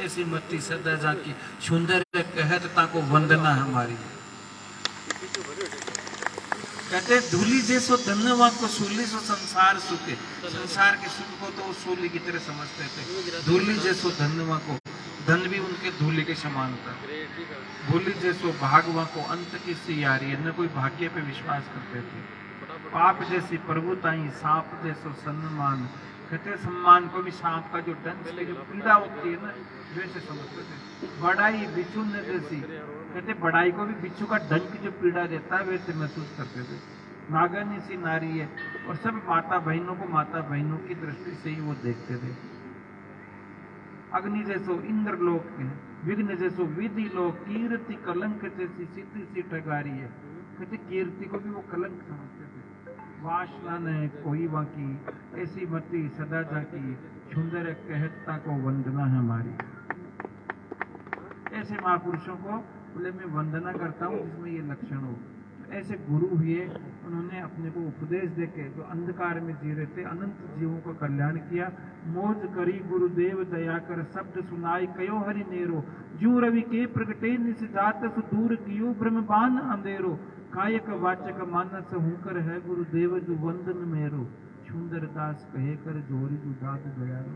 ऐसी मती सदा जाकी सुंदर कहत ताको वंदना हमारी। कहते धूली जैसो धनवा को सूली सो संसार सुखे। संसार के सुख को तो वो सूली की तरह समझते थे। धूली जैसो धनवा को, धन भी उनके धूली के समान था। भूली जैसो भागवा को अंत की सी यारी, न कोई भाग्य पे विश्वास करते थे। पाप जैसी प्रभुताई सांप जैसो सम्मान। कहते सम्मान को भी सांप का जो डंक से जो पीड़ा होती है ना, वैसे समझते थे। बड़ाई बिच्छू ने जैसी, कहते बड़ाई को भी बिच्छू का डंक जो पीड़ा देता है वैसे महसूस करते थे। नागनी सी नारी है, और सब माता बहनों को माता बहनों की दृष्टि से ही वो देखते थे। अग्नि जैसो इंद्रलोक है, विघ्न जैसो विधि लोक, कीर्ति कलंक जैसी सीधी सी ठगारी है। कहते कीर्ति को भी वो कलंक समझते थे। वासना ने कोई बाकी, ऐसी मती सदा जाकी, सुंदर कहता को वंदना है हमारी। ऐसे महापुरुषों को बोले मैं वंदना करता हूँ जिसमें ये लक्षण हो। ऐसे गुरु हुए, उन्होंने अपने को उपदेश देके जो अंधकार में जी रहे थे अनंत जीवों का कल्याण किया। मोज करी गुरुदेव दया कर, शब्द सुनाई कयो हरि नेरो, जू रवि के प्रगटे निस जात दूर कियो, ब्रह्मबान अंधेरो, कायक वाचक मानस हुकर है, गुरुदेव जु वंदन मेरो, सुंदर दास कहे कर जोरी जु दात दयालु।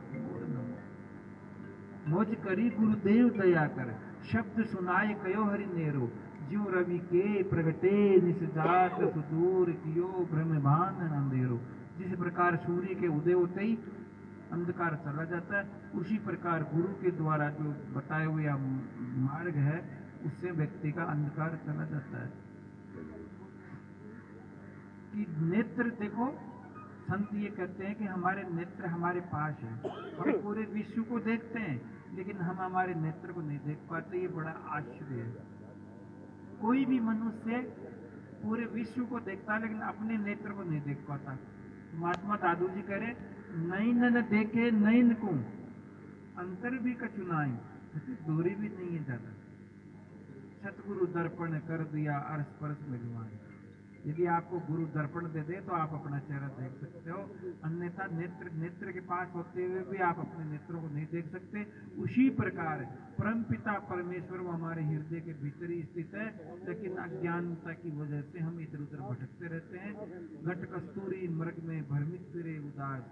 मोज करी गुरुदेव दया कर, शब्द सुनाए कयो हरि नेरो, ज्यो रवि के प्रगटे निस जात सुदूर कियो, ब्रह्मभान अंधेरो। जिस प्रकार सूर्य के उदय होते ही अंधकार चला जाता है, उसी प्रकार गुरु के द्वारा जो बताए हुए मार्ग है उससे व्यक्ति का अंधकार चला जाता है। कि नेत्र देखो, संत ये कहते हैं कि हमारे नेत्र हमारे पास है। हम पूरे विश्व को देखते हैं लेकिन हम हमारे नेत्र को नहीं देख पाते। ये बड़ा आश्चर्य है। कोई भी मनुष्य पूरे विश्व को देखता है लेकिन अपने नेत्र को नहीं देख पाता। महात्मा दादू जी कह रहे, नैन न देखे नैन को, अंतर भी कचुनाई, दूरी भी नहीं है ज्यादा। सतगुरु दर्पण कर दिया अर्श परस मिलवाए। यदि आपको गुरु दर्पण दे दे तो आप अपना चेहरा देख सकते हो, अन्यथा नेत्र के पास होते हुए भी आप अपने नेत्रों को नहीं देख सकते। उसी प्रकार परमपिता परमेश्वर वो हमारे हृदय के भीतर ही स्थित है, लेकिन अज्ञानता की वजह से हम इधर उधर भटकते रहते हैं। घट कस्तूरी मृग में भ्रमित फिरे उदास,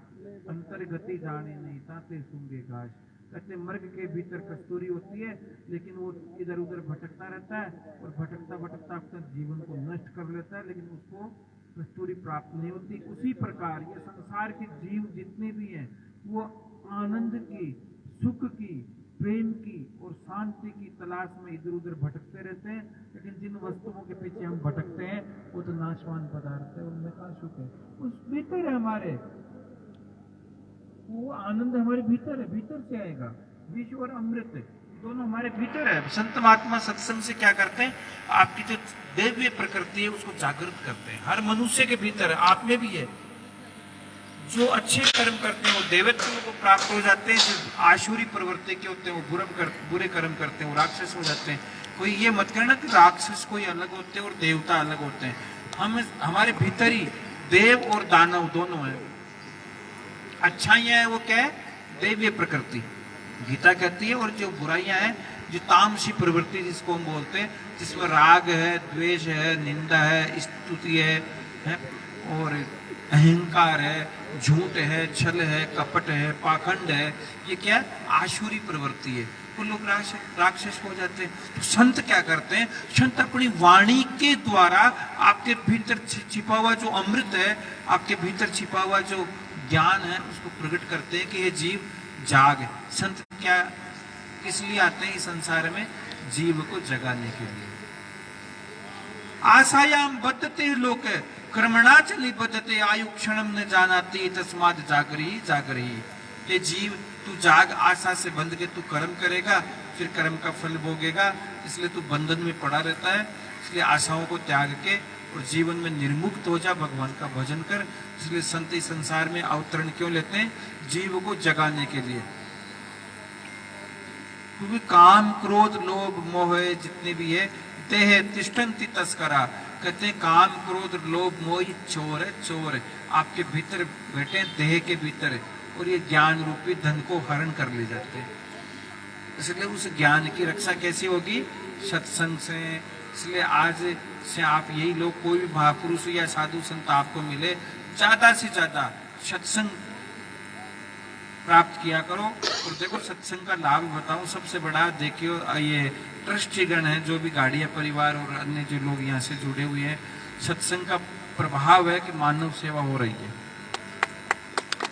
अंतर्गति जाने नहीं ताते सूंगे घास। कहते मृग के भीतर कस्तूरी होती है लेकिन वो इधर उधर भटकता रहता है और भटकता भटकता अपने जीवन को नष्ट कर लेता है, लेकिन उसको कस्तूरी प्राप्त नहीं होती। उसी प्रकार ये संसार के जीव जितने भी हैं वो आनंद की, सुख की, प्रेम की और शांति की तलाश में इधर उधर भटकते रहते हैं। लेकिन जिन वस्तुओं के पीछे हम भटकते हैं वो तो नाशवान पदार्थ है, उनमें कहाँ सुख है। उस भीतर है हमारे, वो आनंद हमारे भीतर है। भीतर से आएगा, विष और अमृत दोनों हमारे भीतर है। संत महात्मा सत्संग से क्या करते हैं, आपकी जो दैवीय प्रकृति है उसको जागृत करते हैं। हर मनुष्य के भीतर है, आप में भी है। जो अच्छे कर्म करते हैं वो देवत्व को प्राप्त हो जाते हैं, जो आशुरी प्रवृत्ति के होते हैं वो बुरे कर्म करते हैं वो राक्षस हो जाते हैं। कोई ये मत करना कि राक्षस कोई अलग होते हैं और देवता अलग होते हैं। हम हमारे भीतर ही देव और दानव दोनों है। अच्छाइयां है वो क्या है, दैवीय प्रकृति गीता कहती है, और जो बुराइयां हैं जो तामसी प्रवृत्ति जिसको हम बोलते हैं, जिसमें राग है, द्वेष है, निंदा है, स्तुति है और अहंकार है, झूठ है, छल है, कपट है, पाखंड है, ये क्या है, आशुरी प्रवृत्ति है। वो लोग राक्षस हो जाते हैं। तो संत क्या करते हैं, संत अपनी वाणी के द्वारा आपके भीतर छिपा हुआ जो अमृत है, आपके भीतर छिपा हुआ जो ज्ञान है उसको प्रकट करते हैं कि ये जीव जाग। संत क्या किस लिए आते हैं इस संसार में, जीव को जगाने के लिए। आशायाम बद्धते लोक कर्मणा चली बद्धते, आयु क्षणम न जानाती तस्माद जागरी जागरी। ये जीव तू जाग, आशा से बंध के तू कर्म करेगा, फिर कर्म का फल भोगेगा, इसलिए तू बंधन में पड़ा रहता है। इसलिए आशाओं को त्याग के और जीवन में निर्मुक्त हो जा, भगवान का भजन कर। इसलिए संत इस संसार में अवतरण क्यों लेते हैं, जीव को जगाने के लिए। क्योंकि काम क्रोध लोभ मोह जितने भी है, देह तिष्ठन्ति तस्करा। कहते हैं काम क्रोध लोभ मोह चोर है, चोर है, आपके भीतर बैठे देह के भीतर है, और ये ज्ञान रूपी धन को हरण कर ले जाते हैं। इसलिए उस ज्ञान की रक्षा कैसी होगी? सत्संग से। इसलिए आज से आप यही लोग, कोई भी महापुरुष या साधु संत आपको मिले, ज्यादा से ज्यादा सत्संग प्राप्त किया करो। और देखो सत्संग का लाभ बताऊं, सबसे बड़ा देखियो ये ट्रस्टीगण है, जो भी गाड़िया परिवार और अन्य जो लोग यहाँ से जुड़े हुए हैं, सत्संग का प्रभाव है कि मानव सेवा हो रही है।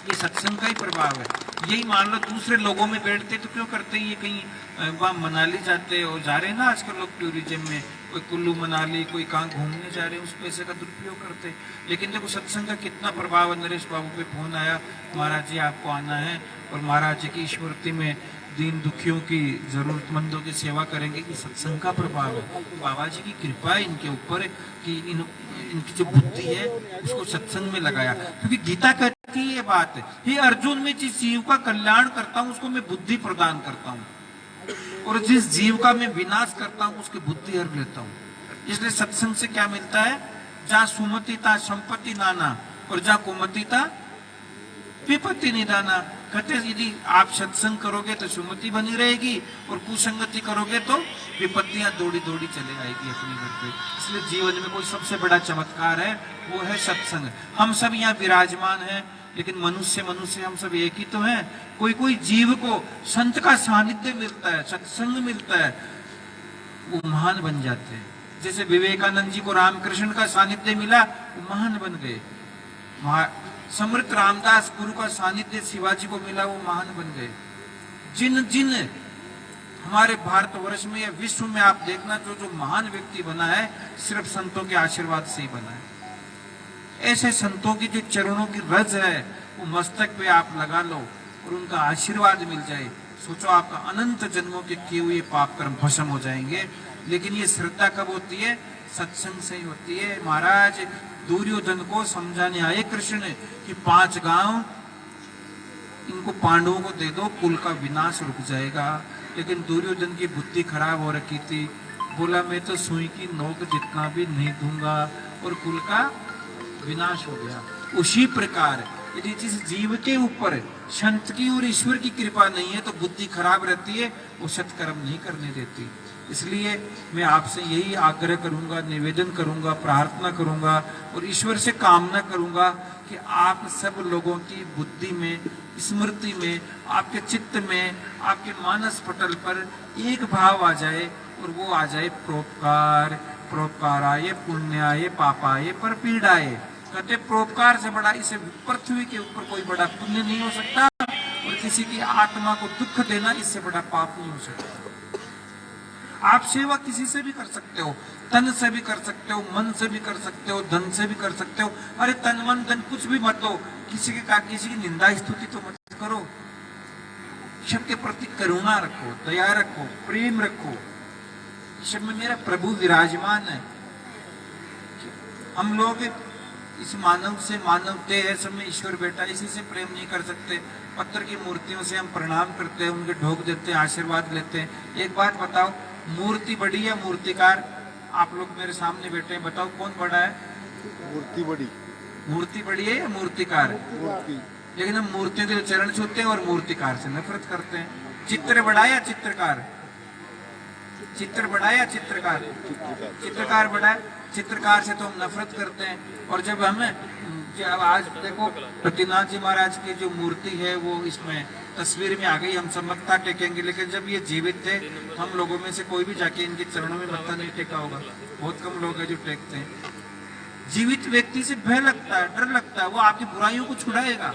ये सत्संग का ही प्रभाव है। यही मान लो दूसरे लोगों में बैठते तो क्यों करते, ये कहीं वहाँ मनाली जाते और जा रहे हैं ना आजकल लोग टूरिज्म में, कोई कुल्लू मनाली, कोई कहाँ घूमने जा रहे हैं, उस पैसे का दुरुपयोग करते। लेकिन देखो सत्संग का कितना प्रभाव है। नरेश बाबू पे फोन आया, महाराज जी आपको आना है और महाराज जी की स्मृति में दीन दुखियों की, जरूरतमंदों की सेवा करेंगे। कि सत्संग का प्रभाव है, बाबा जी की कृपा है इनके ऊपर कि इनकी जो बुद्धि है उसको सत्संग में लगाया। क्योंकि गीता कहती है ये बात है, हे अर्जुन मैं जिस जीव का कल्याण करता हूँ उसको मैं बुद्धि प्रदान करता हूँ, और जिस जीव का मैं विनाश करता हूँ उसकी बुद्धि हर लेता हूँ। इसलिए सत्संग से क्या मिलता है? जहाँ सुमति ता संपत्ति नाना, और जहाँ कुमति ता विपत्ति निदाना। कहते यदि आप सत्संग करोगे तो सुमति बनी रहेगी, और कुसंगति करोगे तो विपत्तियां दौड़ी दौड़ी चले आएगी अपने घर पे। इसलिए जीवन में कोई सबसे बड़ा चमत्कार है, वो है सत्संग। हम सब यहाँ विराजमान हैं, लेकिन मनुष्य हम सब एक ही तो हैं। कोई कोई जीव को संत का सानिध्य मिलता है, सत्संग मिलता है, वो महान बन जाते हैं। जैसे विवेकानंद जी को रामकृष्ण का सानिध्य मिला, वो महान बन गए। समर्थ रामदास गुरु का सानिध्य शिवाजी को मिला, वो महान बन गए। जिन जिन हमारे भारतवर्ष में या विश्व में आप देखना, जो जो महान व्यक्ति बना है, सिर्फ संतों के आशीर्वाद से ही बना है। ऐसे संतों की जो चरणों की रज है, वो मस्तक पे आप लगा लो और उनका आशीर्वाद मिल जाए, सोचो आपका अनंत जन्मों के किए हुए पाप कर्म भस्म हो जाएंगे। लेकिन ये श्रद्धा कब होती है? सत्संग से ही होती है। महाराज दुर्योधन को समझाने आए कृष्ण कि 5 गांव इनको पांडवों को दे दो, कुल का विनाश रुक जाएगा। लेकिन दुर्योधन की बुद्धि खराब हो रखी थी, बोला मैं तो सुई की नोक जितना भी नहीं दूंगा, और कुल का विनाश हो गया। उसी प्रकार यदि जिस जीव के ऊपर संत की और ईश्वर की कृपा नहीं है तो बुद्धि खराब रहती है, वो सत्कर्म नहीं करने देती। इसलिए मैं आपसे यही आग्रह करूंगा, निवेदन करूंगा, प्रार्थना करूंगा और ईश्वर से कामना करूंगा कि आप सब लोगों की बुद्धि में, स्मृति में, आपके चित्त में, आपके मानस पटल पर एक भाव आ जाए, और वो आ जाए परोपकार। परोपकाराय पुण्याय पापाय पर पीड़ाए। कहते परोपकार से बड़ा इसे पृथ्वी के ऊपर कोई बड़ा पुण्य नहीं हो सकता, और किसी की आत्मा को दुख देना इससे बड़ा पाप नहीं हो सकता। आप सेवा किसी से भी कर सकते हो, तन से भी कर सकते हो, मन से भी कर सकते हो, धन से भी कर सकते हो। अरे तन मन धन कुछ भी मत दो, किसी की निंदा स्तुति तो मत करो। सबके प्रति करुणा रखो, दया रखो, प्रेम रखो। सब में मेरा प्रभु विराजमान है। हम लोग इस मानव से मानवते है, सब में ईश्वर बैठा, इसी से प्रेम नहीं कर सकते। पत्थर की मूर्तियों से हम प्रणाम करते हैं, उनके ढोक देते हैं, आशीर्वाद लेते हैं। एक बात बताओ, मूर्ति बड़ी है मूर्तिकार? आप लोग मेरे सामने बैठे हैं, बताओ कौन बड़ा है? मूर्ति बड़ी। मूर्ति बड़ी है या मूर्तिकार? मूर्ति। लेकिन हम मूर्तियों के चरण छूते हैं और मूर्तिकार से नफरत करते हैं। चित्र बड़ा या चित्रकार? चित्र बड़ा या चित्रकार? चित्रकार बड़ा है। चित्रकार से तो हम नफरत करते हैं। और जब आज देखो प्रतिनाथ जी महाराज की जो मूर्ति है वो इसमें तस्वीर में आ गई, हम सब मत्था टेकेंगे। लेकिन जब ये जीवित थे, हम लोगों में से कोई भी जाके इनके चरणों में मत्था नहीं टेका होगा। बहुत कम लोग हैं जो टेकते हैं। जीवित व्यक्ति से भय लगता है, डर लगता है, वो आपकी बुराइयों को छुड़ाएगा,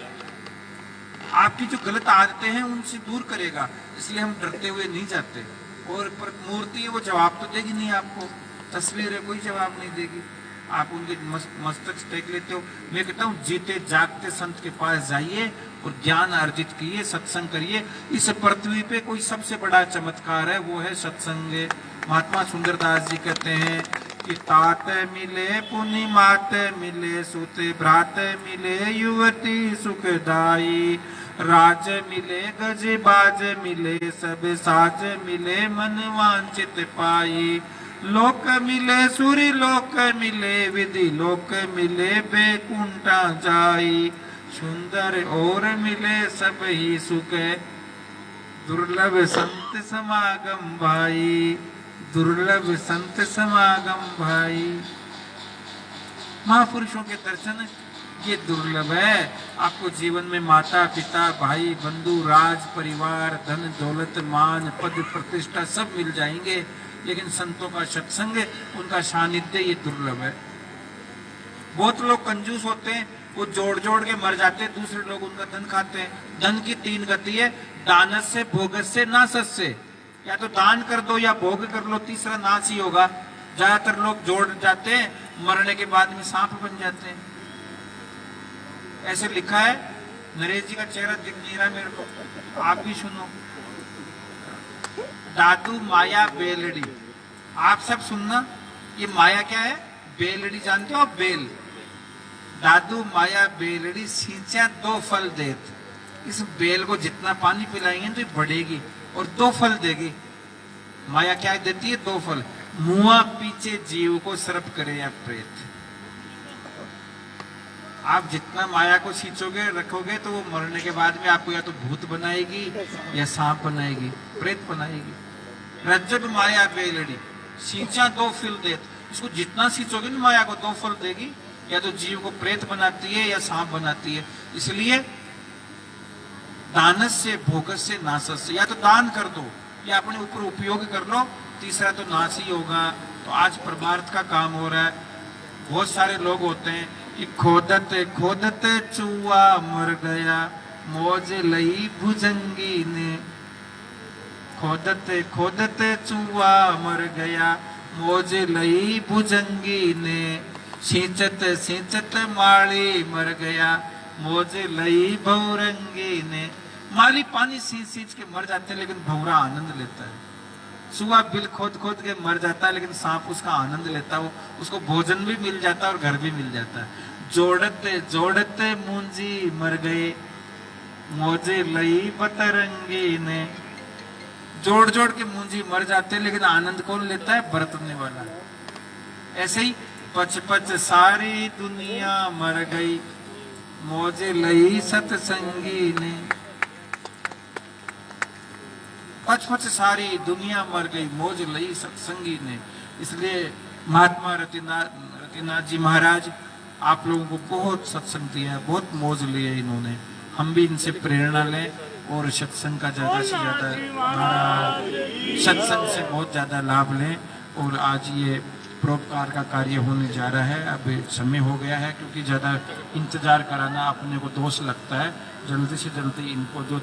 आपकी जो गलत आदतें हैं उनसे दूर करेगा। इसलिए हम डरते हुए नहीं जाते। और मूर्ति है वो जवाब तो देगी नहीं आपको, तस्वीर है कोई जवाब नहीं देगी। आप उनके मस्तक टेक लेते हो। मैं कहता हूँ जीते जागते संत के पास जाइए और ज्ञान अर्जित कीजिए, सत्संग करिए। इस पृथ्वी पे कोई सबसे बड़ा चमत्कार है, वो है सत्संग। महात्मा सुंदरदास जी कहते हैं कि तात मिले पुनि मात मिले, सुते भ्रात मिले युवती सुखदाई, राज मिले गज बाज मिले, सब साज मिले मन वांछित पाई, लोक मिले सूर्य लोक मिले, विधि लोक मिले बैकुंठा जाई, सुंदर और मिले सब ही सुख दुर्लभ संत समागम भाई, दुर्लभ संत समागम भाई। महापुरुषों के दर्शन ये दुर्लभ है। आपको जीवन में माता पिता भाई बंधु राज परिवार धन दौलत मान पद प्रतिष्ठा सब मिल जाएंगे, लेकिन संतों का सत्संग उनका सानिध्य ये दुर्लभ है। बहुत लोग कंजूस होते हैं, वो जोड़ जोड़ के मर जाते हैं, दूसरे लोग उनका धन खाते हैं। धन की तीन गति है, दानस से भोगस से नासस से। या तो दान कर दो या भोग कर लो, तीसरा नाश ही होगा। ज्यादातर लोग जोड़ जाते हैं, मरने के बाद में सांप बन जाते हैं। ऐसे लिखा है, नरेश जी का चेहरा दिख नहीं रहा मेरे को, आप भी सुनो। दादू माया बेलड़ी, आप सब सुनना। ये माया क्या है? बेलड़ी जानते हो? बेल। दादू माया बेलड़ी सींचा दो फल देत। इस बेल को जितना पानी पिलाएंगे तो ये बढ़ेगी और दो फल देगी। माया क्या देती है? दो फल। मुआ पीछे जीव को सर्प करे या प्रेत। आप जितना माया को सींचोगे रखोगे तो वो मरने के बाद में आपको या तो भूत बनाएगी या सांप बनाएगी, प्रेत बनाएगी। रज्जब माया बेलड़ी सींचा दो फल देत। इसको जितना सींचोगे ना माया को दो फल देगी, या तो जीव को प्रेत बनाती है या सांप बनाती है। इसलिए दानस से भोगस से नासस से, या तो दान कर दो या अपने ऊपर उपयोग कर लो, तीसरा तो नाश ही होगा। तो आज परमार्थ का काम हो रहा है। बहुत सारे लोग होते हैं कि खोदते खोदते चूहा मर गया, मौज लई भुजंगी ने। खोदते खोदते चूहा मर गया, मौज लई भुजंगी ने। सींचत सींचत माली मर गया, मौज लई भौरंगी ने। माली पानी सींच सींच के मर जाते हैं, लेकिन भौरा आनंद लेता है। चूहा बिल खोद खोद के मर जाता है, लेकिन सांप उसका आनंद लेता है। उसको भोजन भी मिल जाता है और घर भी मिल जाता है। जोड़ते जोड़ते मुंजी मर गए, मौजे लई बतरंगी ने। जोड़ जोड़ के मुंजी मर जाते हैं, लेकिन आनंद कौन लेता है? बरतने वाला। ऐसे ही पच पच सारी दुनिया मर गई, मौजे लई सतसंगी ने। पच पच सारी दुनिया मर गई, मौज लई सत्संगी ने। इसलिए महात्मा रतिनाथ जी महाराज आप लोगों को बहुत सत्संग दिया, बहुत मौज ली है इन्होंने। हम भी इनसे प्रेरणा लें और सत्संग का ज्यादा से ज्यादा सत्संग से बहुत ज्यादा लाभ लें। और आज ये परोपकार का कार्य होने जा रहा है। अब समय हो गया है, क्योंकि ज्यादा इंतजार कराना अपने को दोष लगता है। जल्दी से जल्दी इनको जो